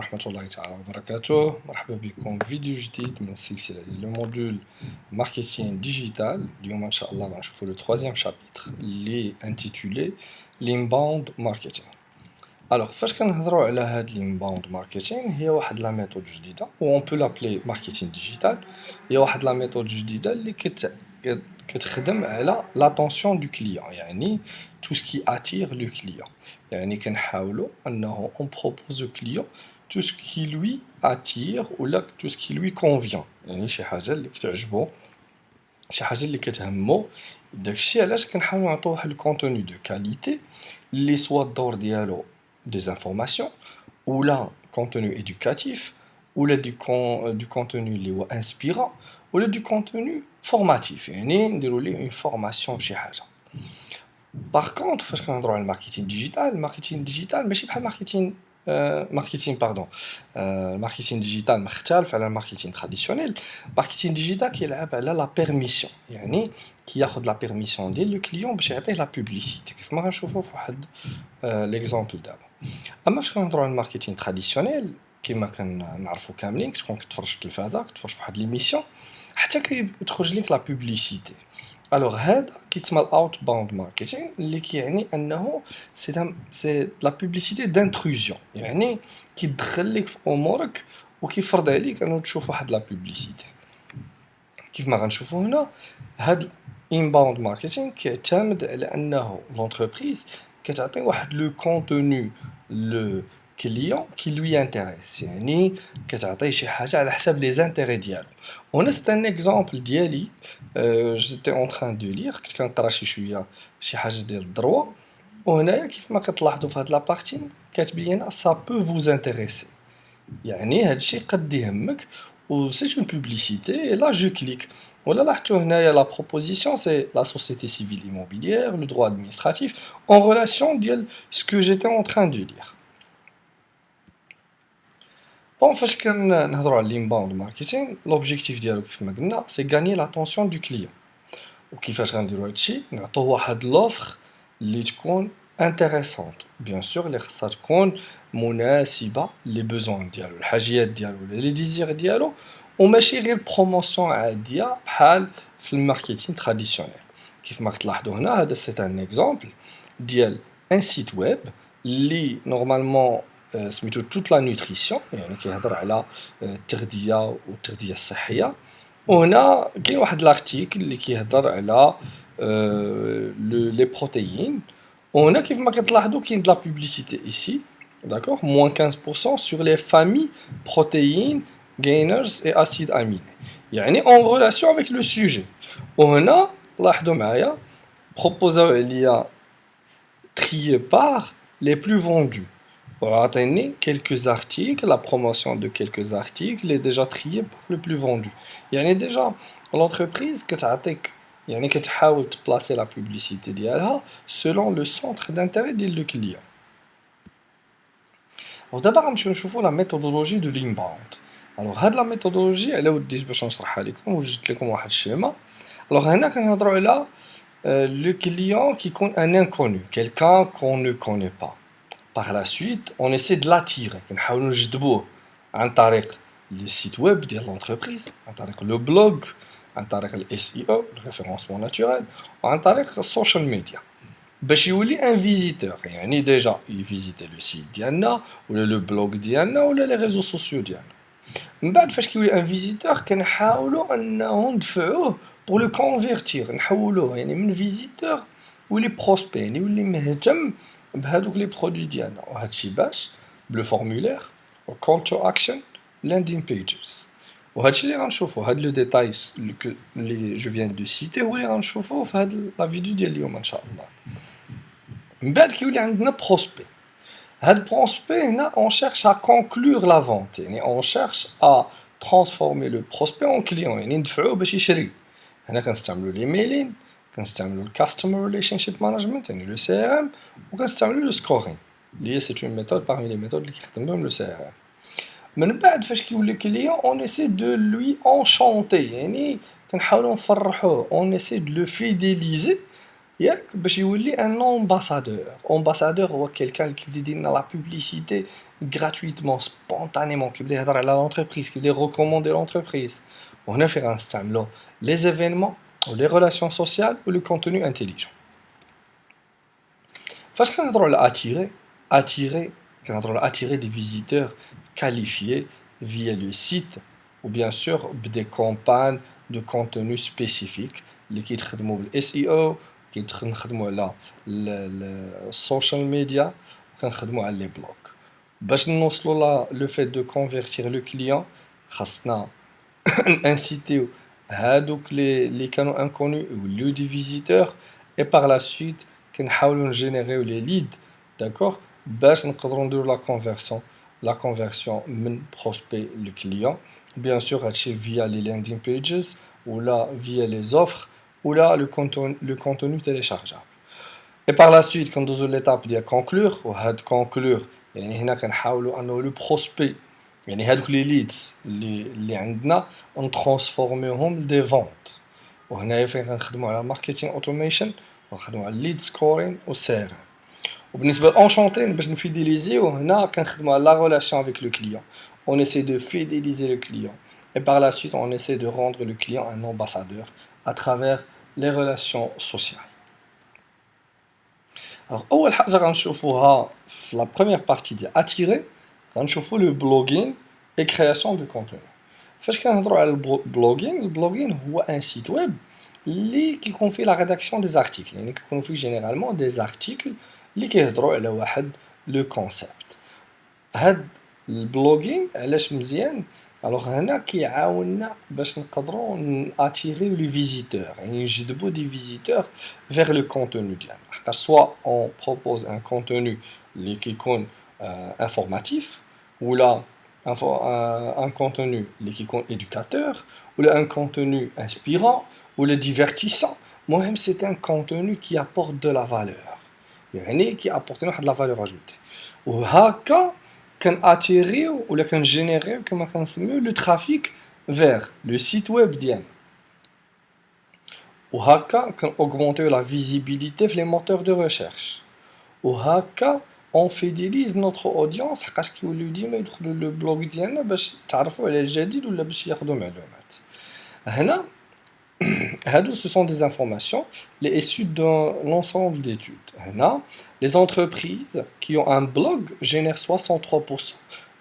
ورحمة الله تعالى وبركاته. مرحبا بكم في فيديو جديد من السلسلة ديال لو موديول ماركتينغ ديجيتال. اليوم ان شاء الله غنشوفوا لو troisième chapitre اللي انتيتولي l'inbound marketing. الوغ فاش كنهضروا على هاد l'inbound marketing هي واحد لا ميثود جديدة و اون بو لابلي ماركتينغ ديجيتال. هي واحد لا ميثود جديدة اللي كتخدم على l'attention du client، يعني tout ce qui attire le client. يعني كنحاولوا انه on propose au client tout ce qui lui attire ou là tout ce qui lui convient، يعني شي حاجه اللي كتعجبو، شي حاجه اللي كتهمو. داكشي علاش كنحاولوا نعطيو واحد الكونتوني دو كاليتي اللي سوا الدور ديالو دي زانفورماسيون ولا كونتوني ايدوكاتيف ولا دو كونتوني اللي هو انسبيران ولا دو كونتوني فورماتيف، يعني نديرو ليه اون فورماسيون في شي حاجه. باغ كونطخ فاش كنهضروا على الماركتينغ ديجيتال ماشي بحال الماركتينغ ديجيتال مختلف على الماركتينغ تراديسيونيل. الماركتينغ ديجيتال كيلعب على لا بيرميسيون، يعني كياخذ لا بيرميسيون ديال لو كليون باش يعطيه لا بوبليسيتي كيف ما غنشوفوا في واحد ليكزامبل دابا. اما فاش كنهضروا على الماركتينغ تراديسيونيل كما كنعرفوا كاملين، كتكون كتفرج في التلفازه، كتفرج في واحد ليميسيون حتى كتخرج لك لا بوبليسيتي. الوغ هذا كيتسمى الاوت باوند ماركتينغ، اللي كيعني انه سي لا بوبليسيتي دانتروزيون، يعني كيدخل لك في امورك وكيفرض عليك انه تشوف واحد لا بوبليسيتي. كيف ما غنشوفوا هنا هاد الانباوند ماركتينغ كيعتمد على انه لونتربريز كتعطي واحد لو كونتوني لو كليون كي لوي انتريس، يعني كتعطيه شي حاجه على حساب لي زانتيري ديالو. هنا سي ان اكزامبل ديالي، جيتي اون تران دو لير، كنت كنقرا شويه شي حاجه ديال الدروا، وهنايا كيف ما كتلاحظوا في هاد لابارتي كتبين سا بو فوز انتريسي، يعني هادشي قد يهمك و سي اون بوبليسيتي. لا جو كليك ولا لاحظتوا هنايا لا بروبوزيسيون سي لا سوسيتي سيفيل ايموبيليير لو droit administratif en relation ديال ce que j'étais en train de lire. بون فاش كنهضروا على الانباوند ماركتينغ لوبجيكتيف ديالو كيف ما قلنا سي غاني لاتونسيون دو كليون. وكيفاش غنديروا هادشي؟ نعطوه واحد لوفر اللي تكون انتريسونت، بيان سور اللي خصها تكون مناسبه لي بوزوان ديالو، الحاجيات ديالو ولا لي ديزير ديالو، وماشي غير بروموسيون عاديه بحال في الماركتينغ تراديسيونيل. كيف ما كتلاحظوا هنا هذا سي ان اكزامبل ديال ان سيت ويب اللي نورمالمون سميتو توت لا نوتريسيون، يعني كيهضر على التغذيه والتغذيه الصحيه. وهنا كاين واحد لارتيكل اللي كيهضر على لي بروتيين، وهنا كيف ما كتلاحظوا كاين دلا بوبليسيتي ايسي، داكوغ، موان 15% sur les familles protéines gainers et acides aminés، يعني en relation avec le sujet. وهنا لاحظوا معايا بروبوزاو عليا trié par les plus vendus. Voilà, quelques articles, la promotion de quelques articles est déjà triée pour le plus vendu. يعني déjà l'entreprise كتعطيك، يعني كتحاول تبلاصي la publicité ديالها selon le centre d'intérêt ديال le client. ودابا غنمشيو نشوفوا لا ميثودولوجي دو l'inbound. الوغ هاد لا ميثودولوجي على وديت باش نشرحها لكم، وجدت لكم واحد الشيما. الوغ هنا كنهضروا على le client qui compte un inconnu, quelqu'un qu'on ne connaît pas. Par la suite, on essaie de l'attirer. كنحاولوا نجذبوه عن طريق le site web ديال l'entreprise، عن طريق le blog، عن طريق ال SEO، le référencement naturel، وعن طريق السوشيال ميديا باش يولي ان فيزيتور، يعني ديجا يفيزيتي لو سيت ديالنا ولا لو بلوغ ديالنا ولا لي ريزو سوسيو ديالنا. من بعد فاش كيولي ان فيزيتور كنحاولوا انه ندفعوه بور لو كونفيرتير، نحولوه يعني من فيزيتور ولي بروسبي، يعني يولي مهتم بهذوك لي برودوي ديالنا. وهادشي باش بلو فورمولير وكول تو اكشن لاندين بيجز. وهادشي اللي غنشوفو، هاد لو ديتاي اللي جو فيان دو سيتي هو اللي غنشوفوه في هاد لا فيديو ديال اليوم ان شاء الله. من بعد كيولي عندنا بروسبي. هاد prospect هنا on cherche à conclure la vente، يعني on cherche à transformer le prospect en client، يعني ندفعوه باش يشري. هنا كنستعملوا الايميلين، كنستعملوا الكاستمر ريليشن شيب مانجمنت يعني لو سي ار ام، وكنستعملوا لو سكورين اللي هي سي اون ميثود parmi les méthodes اللي كيخدم بهم لو سي ار ام. من بعد فاش كيولي كليون on essaie de lui enchanter، يعني كنحاولوا نفرحوه، on essaie de le fidéliser ياك باش يولي ان امباسادور. امباسادور هو كيلكان اللي كيبدا يدير لنا لا بوبليسيتي gratuitement, spontanément, qui veut dire à l'entreprise, qui veut dire recommander l'entreprise. On a fait un les événements, ou les relations sociales, ou le contenu intelligent. Parce qu'on a attirer des visiteurs qualifiés via le site, ou bien sûr des campagnes de contenu spécifiques, qui traitent le SEO, qui traitent le social media, qui traitent les blogs. باش نوصلوا le fait de convertir le client خاصنا inciter هادوك les canaux inconnus ou lieu des visiteurs et par la suite كنحاولوا نجينيريو les leads d'accord باش نقدروا نديروا la conversion من prospect le client bien sûr هادشي via les landing pages ou là via les offres ou là le contenu téléchargeable. Et par la suite, quand nous l'étape de conclure, ou de conclure, يعني هنا كنحاولوا انه لو بروسبي يعني هذوك لي ليدز اللي عندنا نترانسفورميهم لدي فونت. وهنايا فين كنخدموا على ماركتينغ اوتوميشن ونخدموا على الليد سكورين و سي ار. وبالنسبه لانشونتي باش نفيديليزيو هنا كنخدموا على لا ريلاسيون افيك لو كليون. On essaie de fidéliser le client et par la suite on essaie de rendre le client un ambassadeur à travers les relations sociales. Alors, أول حاجة غنشوفوها في la première partie ديال attirer غنشوفو le blogging et création de contenu. فاش كنهضروا على البلوغين هو ان سيت ويب اللي كيكون فيه لا ريداكسيون دي زارتيكل يعني كيكونوا فيه جينيرالمون دي زارتيكل اللي كيهضروا على واحد لو كونسيبت. هاد البلوغين علاش مزيان الوغ هنا كيعاوننا باش نقدروا ناتيريو لي فيزيتور يعني نجذبوا دي فيزيتور فيغ لو كونتوني ديالنا حتى سوا اون بروبوز ان كونتوني اللي كيكون انفورماتيف ولا un contenu qui est éducateur ou un contenu inspirant ou le divertissant. Moi c'est un contenu qui apporte de la valeur يعني qui apporte de la valeur ajoutée وهكا كناتيريو ولا كنجينيريو كما كنسميو لو ترافيك vers le site web ديالنا وهكا كنأوغمونتيو لا فيزيبيليتي في لي موتور دو ريشيرش وهكا on fidélise notre audience حقاش كيوليو ديما يدخلوا لو بلوغ ديالنا باش تعرفوا على الجديد ولا باش ياخذوا معلومات. هنا هادو ce sont des informations les issues d'un ensemble d'études. هنا les entreprises qui ont un blog génèrent 63%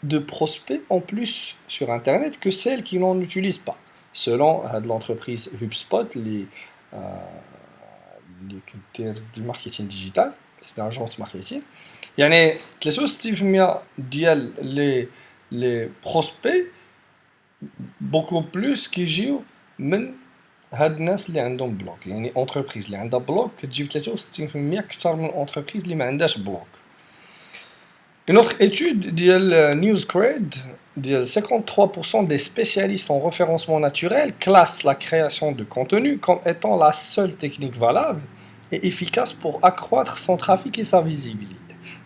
de prospects en plus sur internet que celles qui n'en utilisent pas selon l'entreprise HubSpot les du marketing digital. C'est une agence marketing. يعني 63% ديال لي بروسبي بوكو بلوس كيجيو من هاد الناس اللي عندهم بلوغ يعني اونتربريز اللي عندها بلوغ كتجيب 63% اكثر من اونتربريز اللي ما عندهاش بلوغ. Une autre étude ديال Newsgrid ديال 53% des spécialistes en référencement naturel classent la création de contenu comme étant la seule technique valable et efficace pour accroître son trafic et sa visibilité.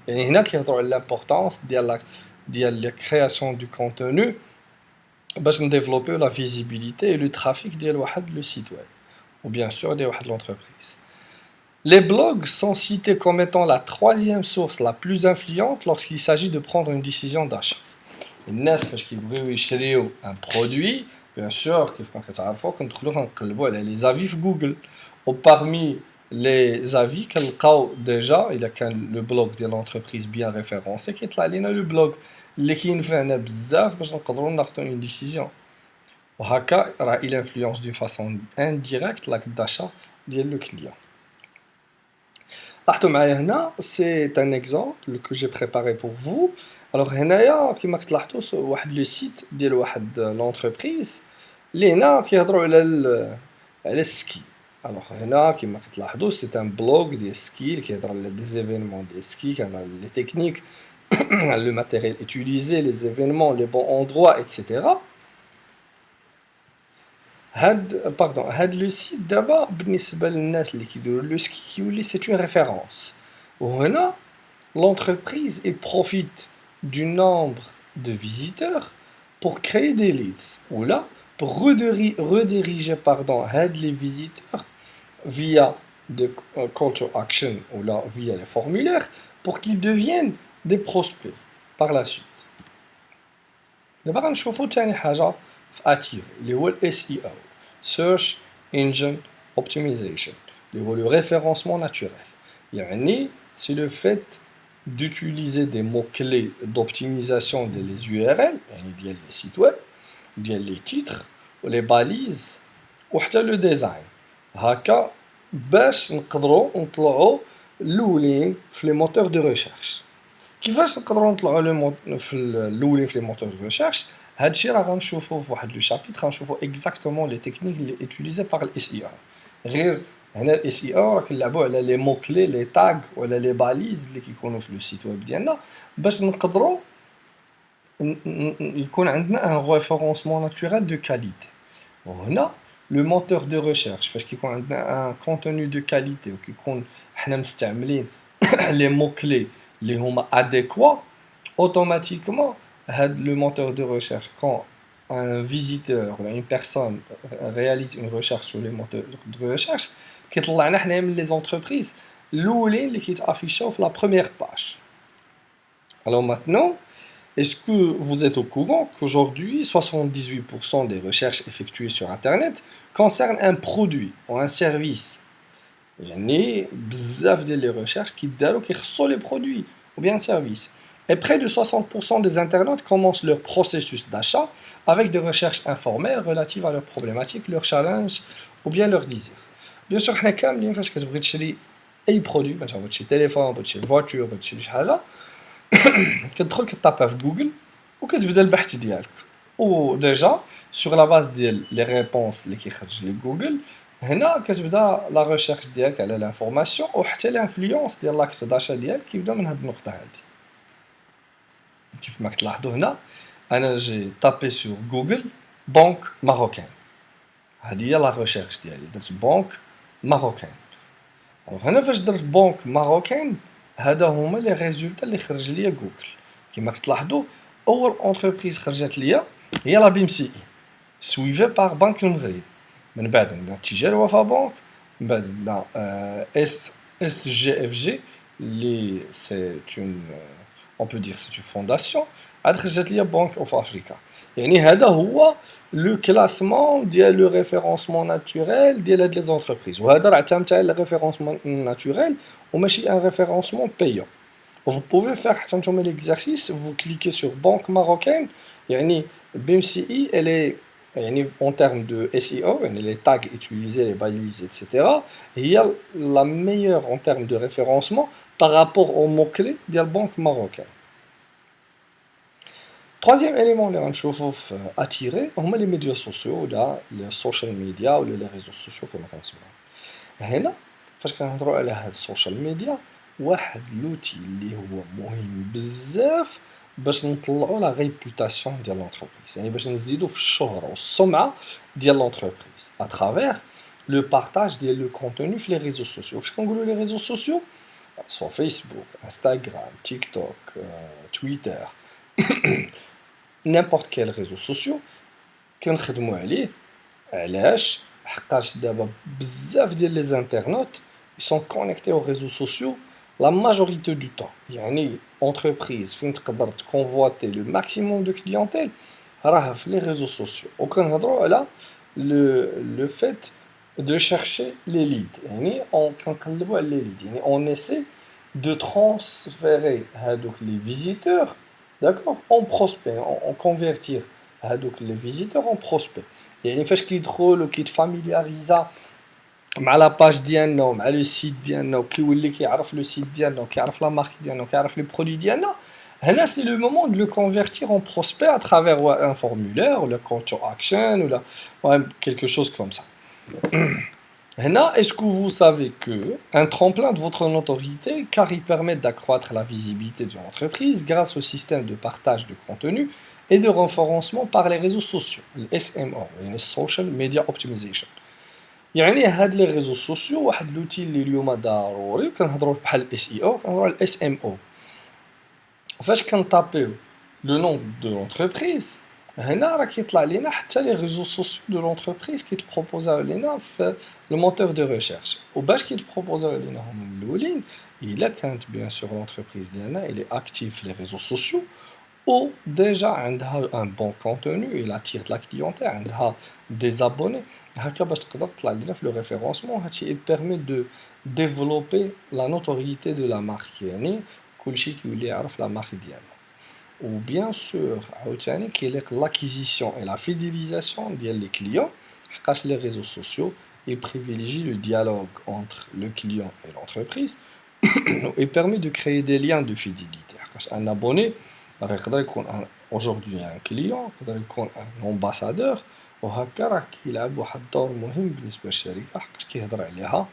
يعني هنا كيهضروا على l'importance ديال la création du contenu باش نديفلوبيو la visibilité et le trafic ديال واحد le site web ou bien sûr ديال واحد l'entreprise. Les blogs sont cités comme étant la troisième source la plus influente lorsqu'il s'agit de prendre une décision d'achat. الناس فاش كيبغيو يشريو un produit bien sûr كيف ما كتعرفوا كندخلوا كنقلبوا على les avis في جوجل وparmi les avis كنلقاو ديجا الا كان لو بلوغ ديال لونتربريز بيان ريفيرونسي كيطلع لينا لو بلوغ اللي كينفعنا بزاف باش نقدروا ناخذوا اون ديسيزيون وهكا راه il influence d'une façon indirecte l'acte d'achat ديال لو كليون. لاحظوا معايا هنا سي ان اكزامبل كو جي بريباري بور فو. الوغ هنايا كيما كتلاحظوا واحد لو سيت ديال واحد لونتربريز اللي هنا كيهضروا على السكي. الوغ هنا كيما كتلاحظوا سي ان بلوغ ديال السكي اللي كيهضر على دي زيفينمون ديال السكي كيهضر على لي تكنيك le matériel utilisé, les événements, les bons endroits, etc. هاد le site d'abord بالنسبة للناس اللي كيديروا لو سكي كيولي c'est une référence. وهنا l'entreprise elle profite du nombre de visiteurs pour créer des leads ou là pour rediriger هاد les visiteurs via de call to action ou là via les formulaires pour qu'ils deviennent des prospects. par la suite. دابا غنشوفو تاني حاجة في اتيري اللي هو ال SEO Search Engine Optimization اللي هو le référencement naturel. يعني c'est le fait d'utiliser des mots-clés d'optimisation des URL يعني ديال les sites web ديال les titres و les balises وحتى le design هكا باش نقدروا نطلعوا الاولين في لي موتور دو ريشيرش. كيفاش نقدروا نطلعوا في الاولين في لي موتور دو ريشيرش؟ هادشي راه غنشوفوه في واحد لو شابيتر غنشوفوا اكزاكتومون لي تكنيك اللي اوتيليزي بار الاس اي او. غير هنا الاس اي او راه كنلعبوا على لي مو كلي لي تاغ ولا لي باليز اللي كيكونوا في لو سيت ويب ديالنا باش نقدروا يكون عندنا ان ريفيرونسمون ناتوريل دو كاليتي. وهنا لو موتور دو ريشيرش فاش كيكون عندنا ان كونتوني دو كاليتي وكيكون حنا مستعملين لي مو كلي اللي هما اديكوا اوتوماتيكمون هاد لو موتور دو ريشيرش كون un visiteur ou une personne réalise une recherche sur les moteurs de recherche كيطلع لنا حنايا من لي زونتربريز الاولين اللي كيتافيشاو في لا بروميير باج. Alors maintenant, est-ce que vous êtes au courant qu'aujourd'hui 78% des recherches effectuées sur internet concernent un produit ou un service? يعني بزاف ديال لي ريشيرش كيداروا كيخصوا لي برودوي ou bien services. Et près de 60% des internautes commencent leur processus d'achat avec des recherches informelles relatives à leurs problématiques, leurs challenges ou bien leurs désirs. Bien sûr, حنا كاملين فاش كتبغي تشري اي برودوي مثلا بغيت تشري تليفون بغيت تشري فواتور بغيت تشري شي حاجه كتدخل كتطابها في جوجل وكتبدا البحث ديالك وديجا سور لا باز ديال لي ريبونس اللي كيخرج لي جوجل هنا كتبدا لا ريشيرش ديالك على لانفورماسيون وحتى لانفلونس ديال لاكت داشا ديالك كيبدا من هاد النقطه هادي. كيف ما كتلاحظوا هنا انا جي طابي سور جوجل بنك ماروكان هادي هي لا ريشيرش ديالي درت بنك ماروكان. هنا فاش درت بنك ماروكان هذا هما لي ريزولتا اللي خرج ليا جوجل. كما كتلاحظوا اول اونتربريز خرجت ليا هي لا بي ام سي اي سويفي بار بنك المغرب من بعد عندنا تجارة وفا بنك من بعد عندنا اس جي اف جي اللي سي اون on peut dire c'est une fondation عاد خرجت ليا بنك اوف افريكا. يعني هذا هو لو كلاسمون ديال لو ريفيرونسمون ناتوريل ديال هاد لي زونتربريز وهذا راه تام تاع الريفيرونسمون ناتوريل وماشي ان ريفيرونسمون بايون. Vous pouvez faire حتى نتوما l'exercice vous cliquez sur banque marocaine يعني BMCI elle est يعني en termes de SEO يعني les tags utilisés les balises etc هي la meilleure en termes de référencement par rapport aux mots-clés ديال banque marocaine. Troisième élément اللي غنشوفو في attirer هما les médias sociaux ولا les social media ولا les réseaux sociaux كما كنسمعو. هنا فاش كنهضروا على هاد السوشيال ميديا واحد لوتي اللي هو مهم بزاف باش نطلعوا لا ريبوتاسيون ديال لونتربريز يعني باش نزيدوا في الشهره والسمعه ديال لونتربريز اترافير لو بارطاج ديال لو كونتوني في لي ريزو سوسيو. فاش كنقولوا لي ريزو سوسيو سو فيسبوك انستغرام تيك توك تويتر n'importe quel réseau social كنخدموا عليه. علاش؟ حقاش دابا بزاف ديال لي زانترنوت ils sont connectés aux réseaux sociaux la majorité du temps. يعني entreprise فين تقدر تكونفواتي لو ماكسيموم دو كليونتيل راه في لي ريزو سوسيو. وكنهضروا على لو فيت دو شيرشي لي ليد يعني كنقلبوا على لي ليد يعني اون اسي دو ترانسفيري هادوك لي فيزيتور داكور اون بروسبي اون كونفيرتير هادوك لي فيزيتور اون بروسبي. يعني فاش كيدخل وكيتفاميلياريزا مع لا باج ديالنا ومع لو سيت ديالنا وكيولي كيعرف لو سيت ديالنا وكيعرف لا مارك ديالنا وكيعرف لي برودوي ديالنا هنا سي لو مومون دو لو كونفيرتير اون بروسبي ا ترافير ان فورمulaire ولا كول تو اكشن ولا quelque chose comme ça. Hena, est-ce que vous savez qu'un tremplin de votre notoriété, car il permet d'accroître la visibilité de l'entreprise grâce au système de partage de contenu et de référencement par les réseaux sociaux, le SMO, le Social Media Optimization. يعني هاد لي ريزو سوسيو واحد لوتي اللي اليوم ضروري كنهضروا بحال الاس اي او كنهضروا على الاس ام او. فاش كنطابيو لو نون دو لونتربريز هنا راه كيطلع لينا حتى لي ريزو سوسيو دو لونتربريز كيتبروبوزاو لينا في لو موتور دو ريشيرش. وباش كيتبروبوزاو لينا هما الاولين الا كانت بيان سور لونتربريز ديالنا الي اكتيف في لي ريزو سوسيو ou déjà عندها un bon contenu, il attire de la clientèle, عندها des abonnés. هكا باش تقدر تطلع لنا في le référencement. هادشي il permet de développer la notoriété de la marque يعني كلشي كيولي يعرف la marque ديالنا. Ou bien sûr عاوتاني كيليق l'acquisition et la fidélisation ديال les clients حقاش les réseaux sociaux ils privilégient le dialogue entre le client et l'entreprise et permet de créer des liens de fidélité. حقاش un abonné راه يقدر يكون aujourd'hui un client يقدر يكون un ambassadeur وهكا راه كيلعب واحد الدور مهم بالنسبة للشركة حقاش كيهضر عليها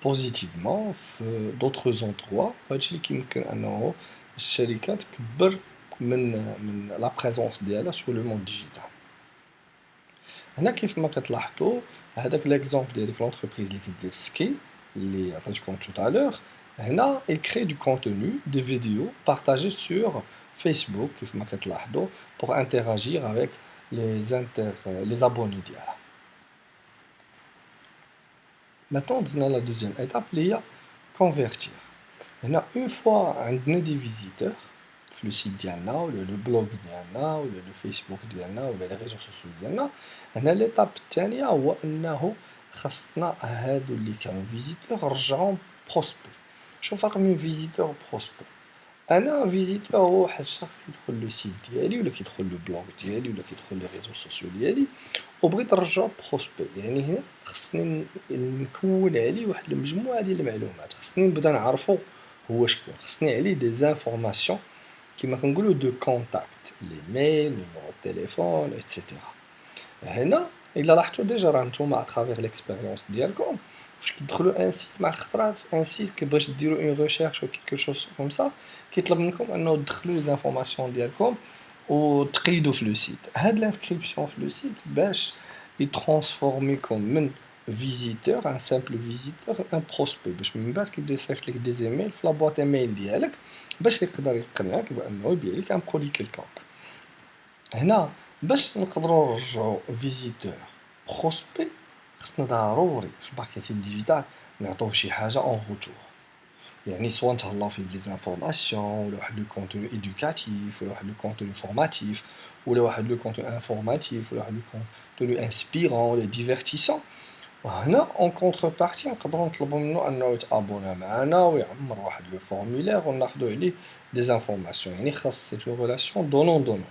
بوزيتيفمون في d'autres endroits. وهادشي اللي كيمكن أنه الشركة تكبر من لا بريزونس ديالها sur le monde digital. هنا كيف ما كتلاحظوا هذاك ليكزومبل ديال ديك لونتربريز اللي كدير سكي اللي عطيتكم tout à l'heure هنا il crée du contenu des vidéos partagées sur Facebook كيف ما كتلاحظوا pour interagir avec les abonnés ديالها. Maintenant دزنا la deuxième étape اللي هي convertir. هنا une fois عندنا des visiteurs في لو سيت ديالنا ولا لو بلوغ ديالنا ولا لو فيسبوك ديالنا ولا لي ريزو سوسيو ديالنا هنا ليطاب الثانيه هو انه خاصنا هادو اللي كانوا فيزيتور رجعوا بروسبي. شنو الفرق بين فيزيتور و بروسبي؟ انا فيزيتور هو واحد الشخص كيدخل لو سيت ديالي ولا كيدخل لو بلوغ ديالي ولا كيدخل لي ريزو سوسيو ديالي وبغيت نرجعو بروسبي. يعني هنا خصني نكون عليه واحد المجموعه ديال المعلومات، خصني نبدا نعرفو هو شكون، خصني عليه دي زانفورماسيون كيما كنقولوا دو كونتاكت لي ميل نيميرو تليفون ايتترا. هنا الا لاحظتوا ديجا راه نتوما اترافيغ ليكسبيريونس ديالكم فاش كتدخلوا ان سيت مع الخطرات ان سيت كيبغيش ديروا اون ريشيرش ولا كيلكو شوز كوم سا كيطلب منكم انه تدخلوا لي زانفورماسيون ديالكم وتقيدوا في لو سيت. هاد لانسكريبسيون في لو سيت باش يترانسفورميكم من فيزيتور ان سامبل فيزيتور ان بروسبي باش من بعد كيبدا يصيفط لك دي زيميل في لابواط ايميل ديالك باش يقدر يقنعك بانه يبيع لك ان برودوي كيلكونك. هنا باش نقدروا نرجعوا فيزيتور بروسبي خصنا ضروري في الماركتينغ ديجيتال نعطوه شي حاجه اون روتور. يعني سوا نتهلاو فيه بلي زانفورماسيون ولا واحد لو كونتوني ايدوكاتيف ولا واحد لو كونتوني فورماتيف ولا واحد لو كونتوني انفورماتيف ولا واحد لو كونتوني انسبيرون ولا ديفيرتيسون. وهنا اون كونتربارتي نقدروا نطلبوا منه انه يتابونا معنا ويعمر واحد لو فورمولير وناخذوا عليه دي زانفورماسيون. يعني خاص سيت لو ريلاسيون دونون دونون.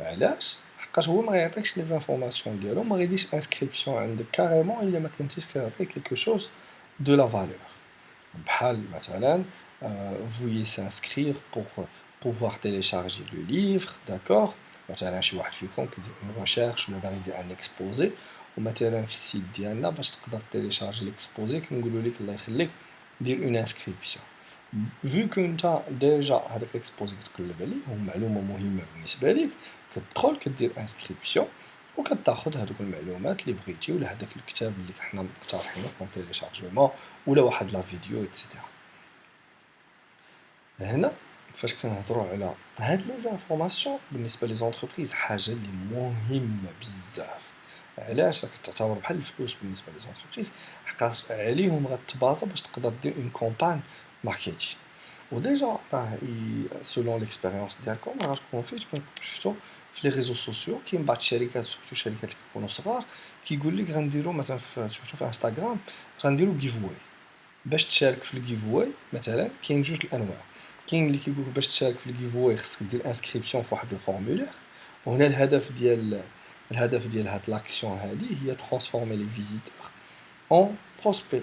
علاش؟ حقاش هو ما غيعطيكش لي زانفورماسيون ديالو ما غيديش انسكريبسيون عندك كاريمون الا ما كنتيش كتعطي كيلكو شوز دو لا فالور. بحال مثلا veuillez s'inscrire pour pouvoir télécharger le livre, d'accord. مثلا شي واحد فيكم كيدير اون ريشيرش ولا باغي يدير ان اكسبوزي ومثلا في السيت ديالنا باش تقدر تيليشارجي ليكسبوزي كنقولوا لك الله يخليك دير اون انسكريبسيون. فيو كو نتا ديجا هذاك ليكسبوزي كتقلب عليه هو معلومه مهمه بالنسبه ليك كتدخل كدير انسكريبسيون وكتاخذ هذوك المعلومات اللي بغيتي ولا هذاك الكتاب اللي حنا مقترحينه في تيليشارجمون ولا واحد لا فيديو ايتترا. هنا فاش كنهضروا على هاد لي زانفورماسيون بالنسبه لي زونتربريز حاجه اللي مهمه بزاف. علاش؟ راك تعتبر بحال الفلوس بالنسبه لي زونتربريز حقاش عليهم غتبازا باش تقدر دير اون كومبان ماركتينغ. وديجا راه سولون ليكسبيريونس ديالكم راه تكونوا شفتوا في لي ريزو سوسيو كاين بعض الشركات سورتو شركات اللي كيكونوا صغار كيقول لك غنديروا مثلا شفتوا في انستغرام غنديروا جيف واي باش تشارك في الجيف واي. مثلا كاين جوج الانواع، كاين اللي كيقول باش تشارك في الجيف واي خصك دير انسكريبسيون في واحد الفورمولير وهنا الهدف ديال هاد لاكسيون هادي هي ترانسفورمي لي فيزيتور اون بروسبي.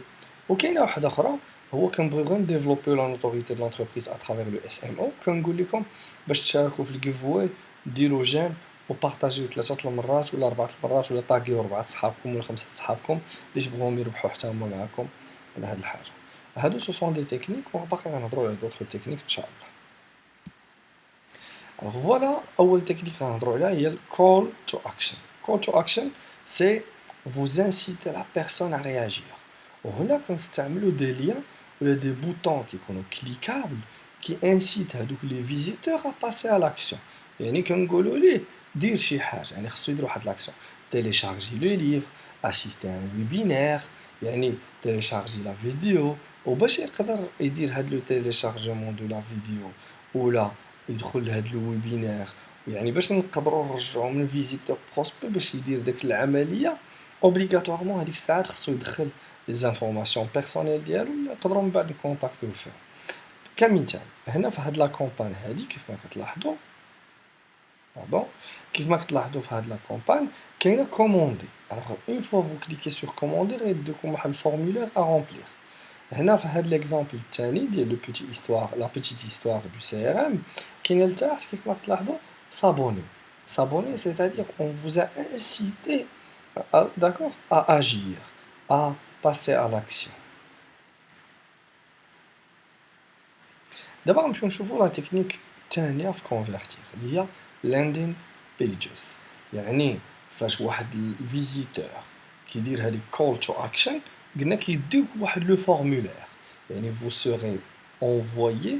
وكاينه واحده اخرى هو كنبغيو غير نديفلوبيو لا نوتوريتي دو لونتربريز اترافير لو اس ام او. كنقول لكم باش تشاركوا في الجيف واي ديروا جيم وبارطاجيو 3 المرات ولا 4 المرات ولا طاغيو 4 صحابكم ولا 5 صحابكم اللي تبغوهم يربحوا حتى هما معاكم على هاد الحاجه. هادو سو سون دي تكنيك وباقي غنهضروا على دوطخ تكنيك ان شاء الله. Alors voilà, أول technique غنهضروا عليها هي ال call to action. Call to action c'est vous inciter la personne à réagir. وهنا كنستعملوا des liens ولا des boutons كيكونوا cliquables qui incitent هادوك les visiteurs à passer à l'action. يعني كنقولوا ليه دير شي حاجة، يعني خصو يدير واحد l'action. Télécharger le livre, assister à un webinaire, يعني télécharger la vidéo. وباش يقدر يدير هاد لو téléchargement de la vidéo ولا يدخل لهاد الويبينار، يعني باش نقدروا نرجعوا من فيزيتور بروسبي باش يدير ديك العمليه اوبليغاتوارمون هذيك الساعات خصو يدخل لي زانفورماسيون بيرسونيل ديالو اللي نقدروا من بعد نكونتاكتيو فيه. كمثال هنا في هاد لا كومبان هادي كيف ما كتلاحظوا باردون كيف ما كتلاحظوا في هاد لا كومبان كاينه كوموندي. الوغ اون فوا فو كليكي سور كوموندي غيديكم واحد الفورمولير ا رومبلير. هنا في هاد ليكزامبل الثاني ديال لو بوتي استوار لا بوتيت استوار دو سي ار ام كاينه لتحت كيف ما كتلاحظوا s'abonner. S'abonner, c'est-à-dire on vous a incité d'accord, à agir, à passer à l'action. D'abord, nous نشوفوا la technique الثانية في convertir اللي هي landing pages. يعني فاش واحد الفيزيتور كيدير هذيك call to action قلنا كيديك واحد لو formulaire. يعني vous serez envoyé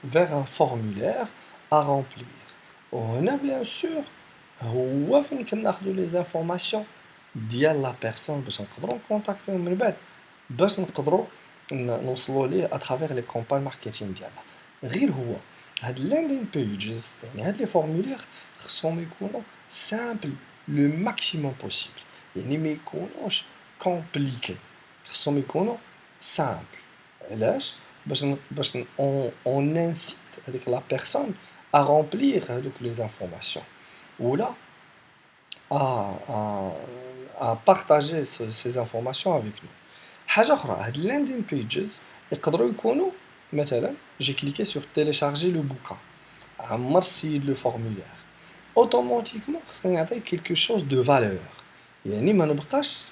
vers un formulaire à remplir. وهنا بيان سور هو فين كناخدو لي زانفورماسيون ديال لا بيرسون باش نقدروا نكونتاكتيو من بعد باش نقدروا نوصلوا ليه اترافير لي كومباين ماركتينغ ديالنا. غير هو هاد اللاندين بيجز يعني هاد لي فورمولير خصهم يكونوا سامبل لو ماكسيموم بوسيبل، يعني ما يكونوش كومبليكي، خصهم يكونوا سامبل. علاش؟ باش اون انسيت هذيك لا بيرسون à remplir les informations ou là à partager ces informations avec nous. حاجة أخرى هاد landing pages يقدروا يكونوا مثلا j'ai cliqué sur télécharger le bouquin عمر السيد لو فورمولير اوتوماتيكمون خصنا نعطيه quelque chose de valeur. يعني ما نبقاش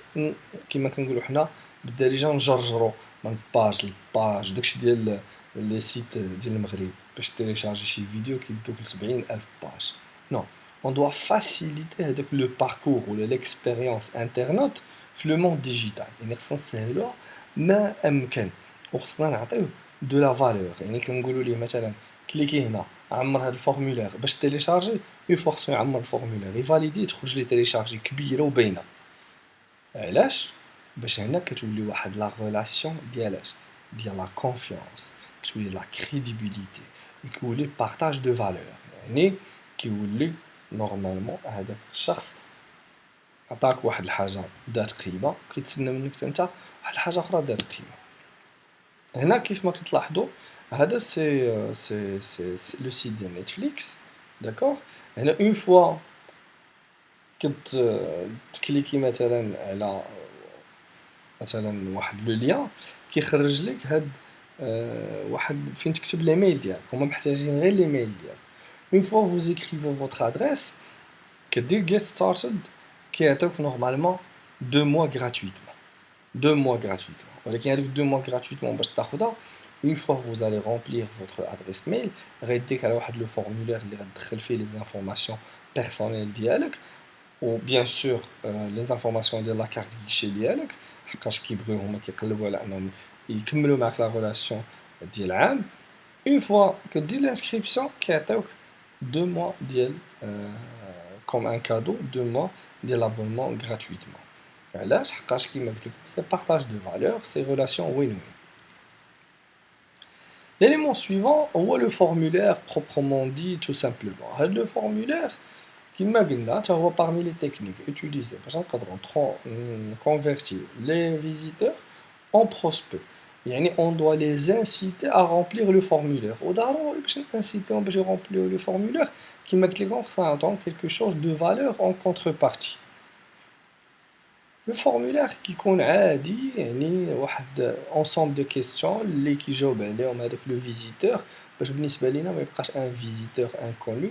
كما كنقولوا حنا بالدارجه نجرجروا من باج لباج داكشي ديال لي سيت ديال المغرب باش تيليشارجي شي فيديو كيدوك ل 70,000 باج. نو on doit faciliter هذاك لو باركور ولا ليكسبيريونس انترنت في لو موند ديجيتال. يعني خصنا نسهلوها ما امكن وخصنا نعطيوه دو لا فالور. يعني كنقولوا ليه مثلا كليكي هنا عمر هاد الفورمولير باش تيليشارجي اون فوا خصو يعمر الفورمولير يفاليدي تخرج لي تيليشارجي كبيره وباينه. علاش؟ باش هنا كتولي واحد لا ريلاسيون ديالاش ديال لا كونفيونس، كتولي لا كريديبيليتي، كيولي بارطاج دو فالور. يعني كيولي نورمالمون هذاك الشخص عطاك واحد الحاجه ذات قيمه كيتسنى منك انت واحد الحاجه اخرى ذات قيمه. هنا كيف ما كتلاحظوا هذا سي لو سيت ديال نتفليكس داكوغ. هنا اون فوا تكليكي مثلا على مثلا واحد لو ليان كيخرج لك هاد واحد فين تكتب ليميل ديالك. هما محتاجين غير ليميل ديالك. اون فوا فو زيكريفو فوتر ادريس كدير get started كيعطيوك نورمالمون 2 موا غراتويتمون 2 موا غراتويتمون. ولكن هذوك 2 موا غراتويتمون باش تاخذها une fois vous allez remplir votre adresse mail غيديك على واحد لو فورمولير اللي غتدخل فيه لي زانفورماسيون بيرسونيل ديالك و بيان سور لي زانفورماسيون ديال لا كارت غيشي ديالك حقاش كيبغيو هما كيقلبوا على انهم يكملوا معك لا ريلاسيون ديال عام. اون فوا كدير لانسكريبسيون كيعطيوك 2 موا ديال كوم ان كادو 2 موا ديال لابونمون غراتويتمون. علاش؟ حقاش كيما قلت لكم سي بارطاج دو فالور سي ريلاسيون وين وين. L'élément suivant هو le formulaire proprement dit tout simplement. هاد le formulaire كما قلنا حتى هو parmi les techniques utilisées باش نقدروا convertir les visiteurs en prospects. يعني on doit les inciter à remplir le formulaire. وضروري باش نانسيتيهم باش يرمبليو le formulaire كما قلت لكم خصنا نعطيهم quelque chose de valeur en contrepartie. لو فورمولير كيكون عادي يعني واحد انسومبل دو كيستيون اللي كيجاوب عليهم هذاك لو فيزيتور باش بالنسبه لينا ما يبقاش ان فيزيتور انكونو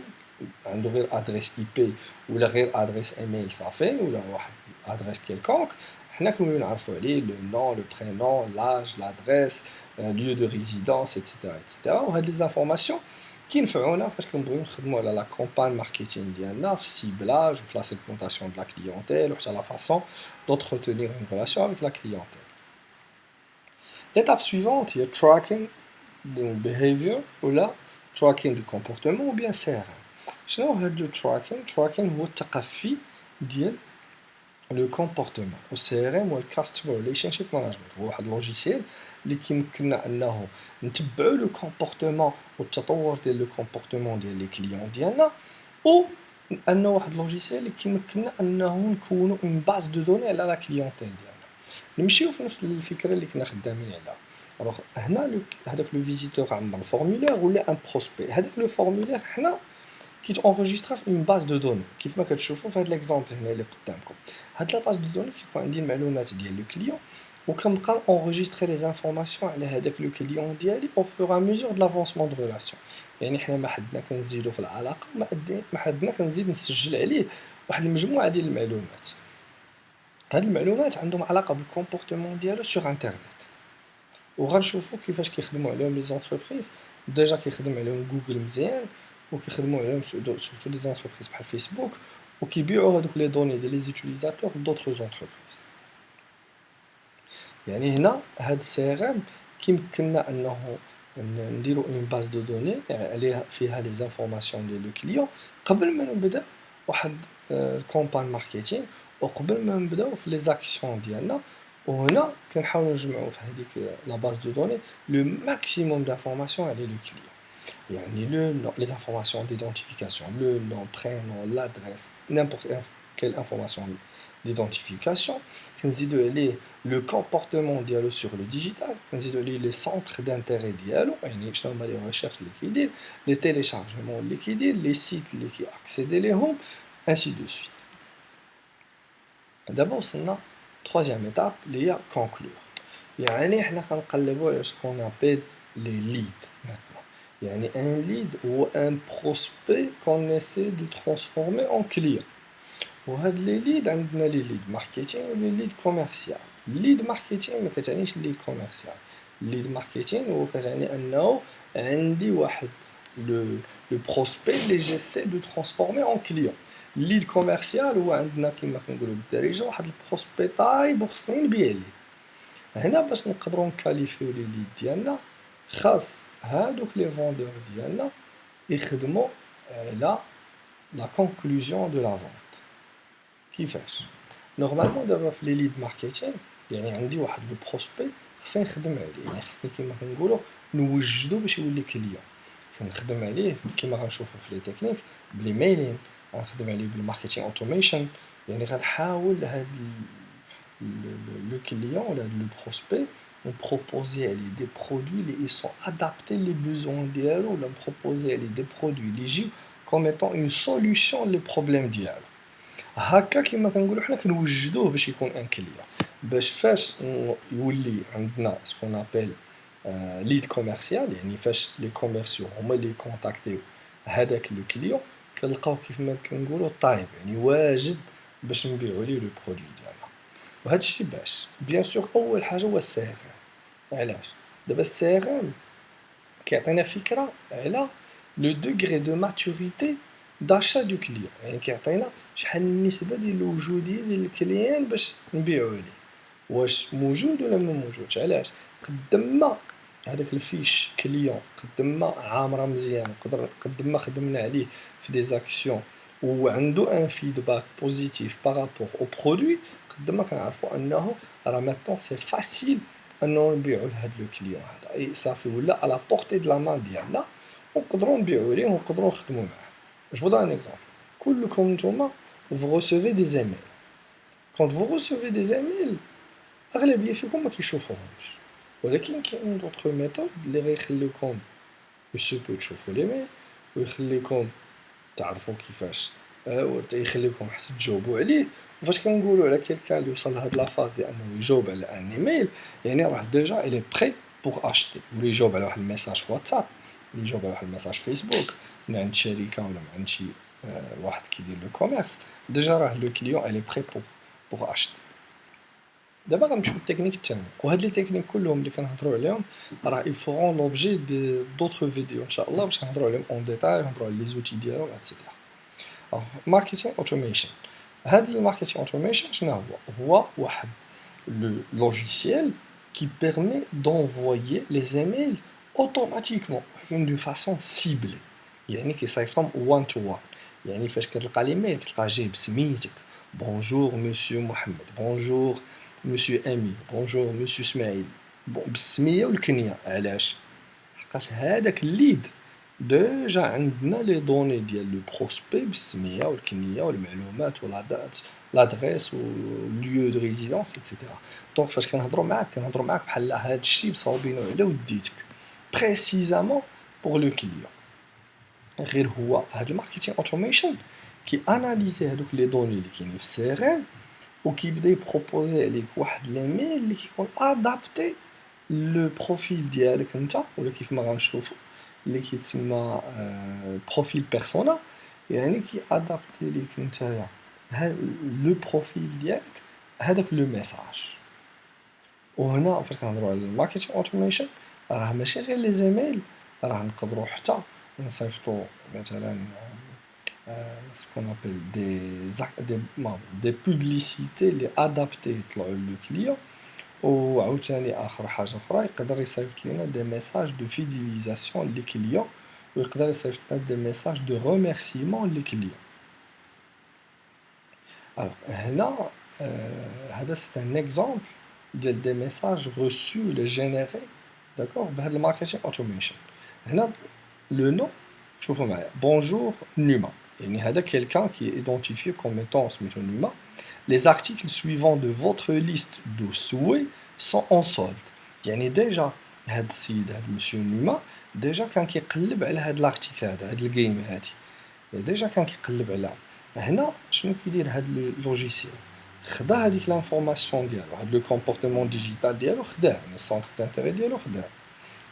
عنده غير ادريس اي بي ولا غير ادريس ايميل صافي ولا واحد ادريس كيلكونك. حنا كنوليو نعرفوا عليه لو نون لو برينون لاج لادريس lieu de résidence etc. وهاد لي زانفورماسيون كينفعونا فاش كنبغيو نخدموا على لا كومباين ماركتينغ ديالنا في السيبلاج وفي لا سيغمونطاسيون دو لا كليونتيل وحتى لا فاصون d'entretenir une relation avec la clientèle. L'étape suivante est tracking du behavior ou la tracking du comportement ou bien CRM. شنو هاد tracking هو التقفي ديال لو كومبورتمون والسي ار ام والكاستمر ريليشن شيب مانجمنت هو واحد اللوجيسيال اللي كيمكننا انه نتبعوا لو كومبورتمون والتطور ديال لو كومبورتمون ديال لي كليون ديالنا و انه واحد اللوجيسيال اللي كيمكننا انه نكونوا اون باز دو دوني على لا كليونتيل ديالنا نمشيو في نفس الفكره اللي كنا خدامين عليها الوغ هنا هذاك لو فيزيتور عندنا الفورمولير ولا ان بروسبي هذاك لو فورمولير حنا كيتونجسترا في اون باز دو دوني كيف ما كتشوفوا في هذا ليكزامبل هنا اللي قدامكم هاد لا باز دو دوني كيكون عندي المعلومات ديال لو كليون وكنبقى اونجستري لي زانفورماسيون على هذاك لو كليون ديالي او فور ا ميزور د لافونسمون دو ريلاسيون يعني حنا ما حدنا كنزيدوا في العلاقه ما حدنا كنزيد نسجل عليه واحد المجموعه ديال المعلومات هاد المعلومات عندهم علاقه بالكومبورتمون ديالو سوغ انترنت وغنشوفوا كيفاش كيخدموا عليهم لي زونتربريز ديجا كيخدم عليهم جوجل مزيان وكيخدموا عليهم سورتو لي زونتربريز بحال فيسبوك وكيبيعوا هذوك لي دوني ديال لي زوتيليزاتور دوطخ زونتربريز يعني هنا هاد السي ار ام كيمكننا انه نديرو اون باز دو دوني يعني عليها فيها لي زانفورماسيون ديال لو كليون قبل ما نبدا واحد كومبان ماركتينغ وقبل ما نبداو في لي زاكسيون ديالنا وهنا كنحاولوا نجمعوا في هذيك لا باز دو دوني لو ماكسيموم دانفورماسيون على لو كليون يعني les informations d'identification, le nom, prénom, l'adresse, n'importe quelle information d'identification, le comportement dialogue sur le digital, les centres d'intérêt dialogue, les recherches liquides, les téléchargements liquides, les sites qui accèdent les homes, ainsi de suite. D'abord, c'est la troisième étape, il y a conclure. يعني احنا كنقلبوا على ce qu'on appelle les leads maintenant. يعني un lead ou un prospect qu'on essaie de transformer en client. وهاد لي ليد عندنا لي ليد ماركتينغ ولي ليد كوميرسيال الليد ماركتينغ ما كتعنيش الليد كوميرسيال الليد ماركتينغ هو كتعني انه عندي واحد لو بروسبي اللي جيسي دو ترانسفورمي اون كليون الليد كوميرسيال هو عندنا كما كنقولوا بالدارجه واحد البروسبي طايب وخصني نبيع ليه هنا باش نقدروا نكاليفيو لي ليد ديالنا خاص هادوك لي فوندور ديالنا يخدموا على لا كونكلوزيون دو لا فونت كيفاش نورمالمون دابا في لي ليد ماركتينغ يعني عندي واحد لو بروسبي خصني نخدم عليه يعني خصني كيما كنقولوا نوجدو باش يولي كليون فنخدم عليه كيما غنشوفوا في لي تكنيك بلي ميلين غنخدم عليه بالماركتينغ اوتوميشن يعني غنحاول هاد لو كليون ولا لو بروسبي نبروبوزي عليه دي برودوي اللي يسون ادابتي لي بوزوان ديالو ولا نبروبوزي عليه دي برودوي اللي يجيو كوم ايتون اون سوليوشن لي بروبليم ديالو هكا كيما كنقولوا حنا كنوجدوه باش يكون ان كليون باش فاش يولي عندنا سكون ابل ليد كوميرسيال يعني فاش لي كوميرسيو هما اللي كونتاكتيو هذاك لو كليون كنلقاو كيف ما كنقولوا طايب يعني واجد باش نبيعوا ليه لو برودوي ديالنا وهذا الشيء باش بيان سور اول حاجه هو السي ار ام علاش دابا السي ار ام كيعطينا فكره على لو دوغري دو ماتوريتي داشا دو كليون يعني كيعطينا شحال النسبه ديال الوجوديه ديال الكليان باش نبيعوا ليه واش موجود ولا ما موجودش علاش قد ما هذاك الفيش كليون قد ما عامره مزيان قد ما خدمنا عليه في دي زاكسيون وعنده ان فيدباك بوزيتيف بارابور او برودوي قد ما كنعرفوا انه راه ماتون سي فاسيل انه نبيعوا لهاد لو كليون هذا اي صافي ولا على بورتي د لا مان ديالنا ونقدروا نبيعوا ليه ونقدروا نخدموا معاه. Je vous donne un exemple. كلكم نتوما vous recevez des emails. Quand vous recevez des emails, أغلبية فيكم ما كيشوفوهمش. ولكن كاين d'autres méthodes اللي غيخليكم يسوبو تشوفوا لي ميل ويخليكم تعرفوا كيفاش يخليكم حتى تجاوبوا عليه وفاش كنقولوا على كيلكان اللي وصل لهاد لا فاز ديال انه يجاوب على ان ايميل يعني راه ديجا الي بري بوغ اشتي ولا يجاوب على واحد الميساج في واتساب ولا يجاوب على واحد الميساج في فيسبوك من عند شركه ولا من عند شي واحد كيدير لو كوميرس ديجا راه لو كليون الي بري بوغ اشتي. دابا غنمشيو للتكنيك الثاني وهاد لي تكنيك كلهم اللي كنهضروا عليهم راه يفورون لوبجي دي دوطخ فيديو ان شاء الله باش نهضروا عليهم اون ديتاي نهضروا على لي زوتي ديالهم ايتترا. ماركتينغ اوتوميشن هاد الماركتينغ اوتوميشن شنو هو واحد لو لوجيسيال qui permet d'envoyer les emails automatiquement d'une façon ciblée يعني كيصيفطهم one to one يعني فاش كتلقى ليميل كتلقاه جايب سميتك bonjour monsieur Mohamed, bonjour monsieur Ami, bonjour monsieur Smaïl, بالسمية والكنية. علاش؟ حقاش هذاك الليد ديجا عندنا لي دوني ديال لو بروسبي بالسمية والكنية والمعلومات ولا دات لادريس والليو دو ريزيدونس ايتترا. دونك فاش كنهضروا معاك بحال هاد الشيء مصاوبينو على وديتك بريسيزامون بوغ لو كليون. غير هو هاد الماركتينغ اوتوميشن كي اناليزي هادوك لي دوني اللي كاينين في السي ار ام وكيبدا يبروبوزي عليك واحد لي ميل اللي كيكون ادابتي لو بروفيل ديالك انت، ولا كيف ما غنشوفو اللي كيتسمى بروفيل بيرسونا. يعني كي ادابتي ليك نتايا لو بروفيل ديالك هذاك لو ميساج. وهنا فاش كنهضروا على الماركتينغ اوتوميشن راه ماشي غير لي زيميل، راه نقدروا حتى نصيفطوا مثلا ce qu'on appelle des publicités اللي ادابتي يطلعوا لو كليون. وعاوتاني حاجه اخرى يقدر يصيفط لنا دي ميساج دو فيديليزاسيون لي كليون، ويقدر يصيفط لنا دي ميساج دو ريميرسيمون لي كليون. الوغ هنا هذا سي ان اكزومبل ديال دي ميساج reçus ولا جينيري داكوغ بهاد الماركتينغ اوتوميشن. هنا لو نو شوفوا معايا بونجور نوما، يعني هذا quelqu'un qui est identifié comme étant سميتو نوما. Les articles suivants de votre liste de souhaits sont en solde. يعني ديجا هاد السيد هاد مسيو نوما ديجا كان كيقلب على هاد الارتيكل هاد الجيم هادي، ديجا كان كيقلب عليها. هنا شنو كيدير هاد اللوجيسيال؟ خدا هاديك لانفورماسيون ديالو، هاد لو كومبورتمون ديجيتال ديالو خداه، يعني السونتر دانتيري ديالو خداه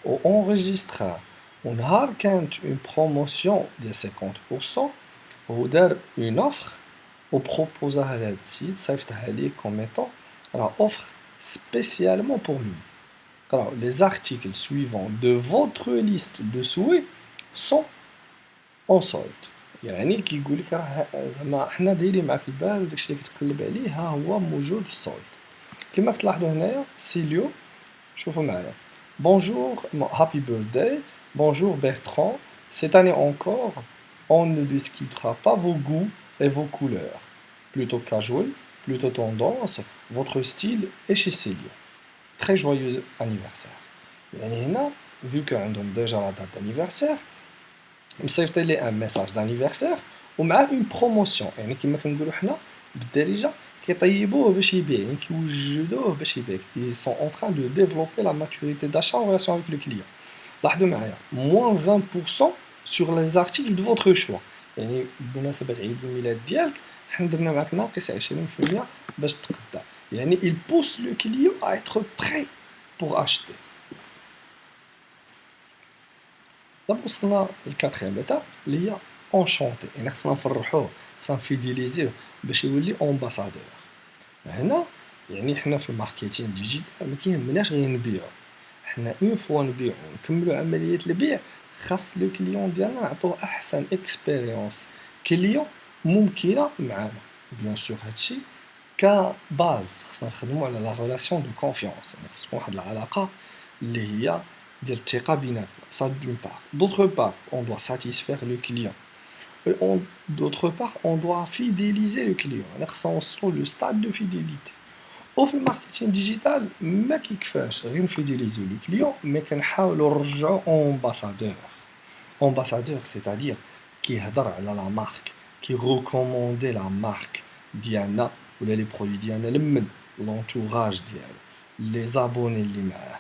و اونغيجيسترا. ونهار كانت اون بروموسيون ديال 50% ودار اون اوفر وبروبوزاها لهاد السيد، صيفطها ليه كوم ايتون راه اوفر spécialement pour lui. Alors, les articles suivants de votre liste de souhaits sont en solde. يعني كيقول لك راه زعما حنا دايرين معاك البال وداكشي اللي كتقلب عليه ها هو موجود في السولد. كما كتلاحظوا هنايا سيليو، شوفوا معايا bonjour happy birthday, bonjour Bertrand, cette année encore on ne discutera pas vos goûts et vos couleurs, plutôt casual, plutôt tendance, votre style est chez Célio. Très joyeux anniversaire. يعني هنا vu que عندهم déjà la date d'anniversaire مصيفط لي ان ميساج دانيفرسير ومعاه اون بروموسيون، يعني كما كنقولوا حنا بالدارجه كيطيبوه باش يبيع، يعني كيوجدوه باش يبيع. ils sont en train de développer la maturité d'achat en relation avec le client. لاحظوا معايا moins 20% sur les articles de votre choix. يعني بمناسبة عيد الميلاد ديالك حنا درنا معاك ناقص 20% باش تقدا. يعني il pousse le client à être prêt pour acheter. دابا وصلنا للكاتريام ايتاب اللي هي اونشونتي، يعني خصنا نفرحوه، خصنا نفيديليزيوه باش يولي امباسادور. هنا يعني حنا في الماركتينغ ديجيتال ما كيهمناش غير نبيعو، حنا اون فوا نبيعو ونكملو عملية البيع خاص لو كليون ديالنا نعطوه احسن اكسبيريونس كليون ممكنه معانا. بيان سور هادشي كباز خصنا نخدمو على لا ريلاسيون دو كونفيونس، يعني خص تكون واحد العلاقه اللي هي ديال الثقه بيناتنا. ça d'une part. D'autre part, on doit satisfaire le client. Et d'autre part, on doit fidéliser le client. Alors, ça, on sent le stade de fidélité. Au fait, marketing digital, ما كيكفاش غير نفيديليزيو لو كليون، مي كنحاولوا نرجعو امباسادور. امباسادور c'est-à-dire كيهضر على لا مارك، كيغوكوموندي لا مارك ديالنا ولا لي برودوي ديالنا لمن لونتوراج ديالو، لي زابوني اللي معاه،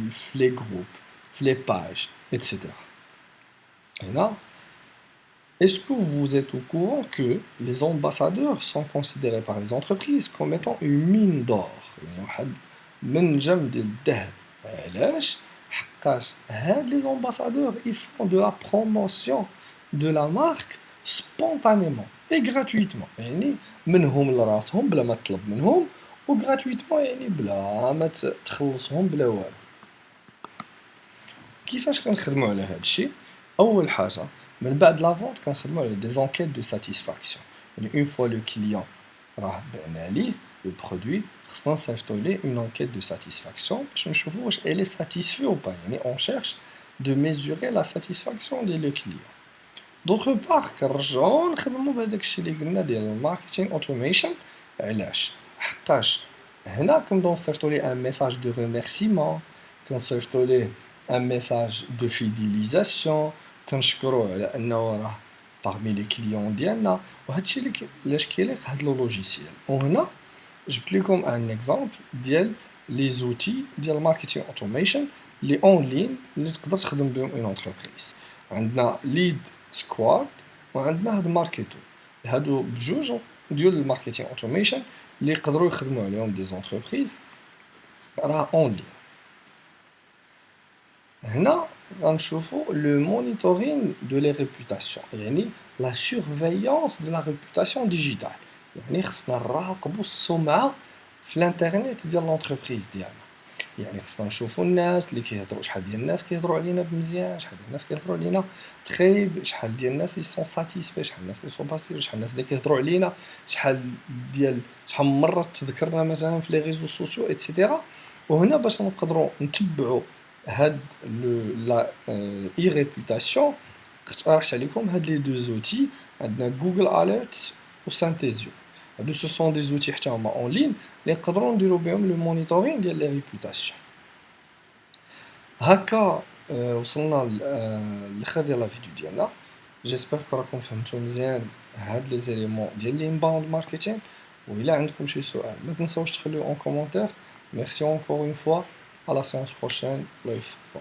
في لي جروب، في لي باج etc. هنا est-ce que vous êtes au courant que les ambassadeurs sont considérés par les entreprises comme étant une mine d'or؟ يعني واحد منجم ديال الذهب. علاش؟ حقاش هاد les ambassadeurs ils font de la promotion de la marque spontanément et gratuitement. يعني منهم لراسهم بلا ما تطلب منهم، و gratuitement يعني بلا ما تخلصهم بلا والو. كيفاش كنخدموا على هاد الشيء؟ اول حاجه من بعد لا فونت كنخدموا على دي زونكيت دو ساتيسفاكسيون. يعني اون فوا لو كليون راه بعنا ليه لو برودوي خصنا نصيفطوا ليه اون انكيت دو ساتيسفاكسيون باش نشوفوا واش elle est satisfait ou pas. يعني on cherche de mesurer la satisfaction de le client. d'autre part كنرجعو نخدمو بهداك الشي اللي قلنا ديال الماركتينغ اوتوميشن. علاش؟ حقاش هنا كنبداو نصيفطو ليه ان ميساج دو ريميرسيمون، كنصيفطو ليه ان ميساج دو فيديليزاسيون، كنشكروه على انه راه parmi les clients ديالنا، وهادشي اللي علاش كيليق هاد لو لوجيسيال. وهنا جبت لكم ان اكزامبل ديال لي زوتي ديال الماركتينغ اوتوميشن اللي اون لين اللي تقدر تخدم بهم اون انتربريز. عندنا ليد سكواد وعندنا هاد ماركيتو، هادو بجوج ديال الماركتينغ اوتوميشن اللي يقدروا يخدموا عليهم دي زونتربريز راه اون لين. هنا غنشوفوا لو مونيتورينغ دو لي ريبوتاسيون، يعني لا سورفيونس دو لا ريبوتاسيون ديجيتال، يعني خصنا نراقبوا السمعه في الانترنت ديال لونتربريز ديالنا. يعني خصنا نشوفوا الناس اللي كيهضروا، شحال ديال الناس كيهضروا علينا بمزيان، شحال ديال الناس كيهضروا علينا خايب، شحال ديال الناس اللي سون ساتيسفي، شحال الناس اللي سون باسيف، شحال الناس اللي كيهضروا علينا، شحال من مره تذكرنا مثلا في لي ريزو سوسيو ايتترا. وهنا باش نقدروا نتبعوا هاد لا اي ريبوتاسيون اقترحت عليكم هاد لي دو زوتي. عندنا جوجل اليرت وسانتيزيو، هادو سو سون دي زوتي حتى هما اون لين اللي نقدروا نديرو بهم لو مونيتورينغ ديال لي ريبوتاسيون. هكا وصلنا للاخر ديال لا فيديو ديالنا. جيسبر راكم فهمتوا مزيان هاد لي زيليمون ديال الانباوند ماركتينغ. وإلا عندكم شي سؤال ما تنساوش تخليوه en commentaire. Merci encore une fois, à la séance prochaine. الله يوفقكم.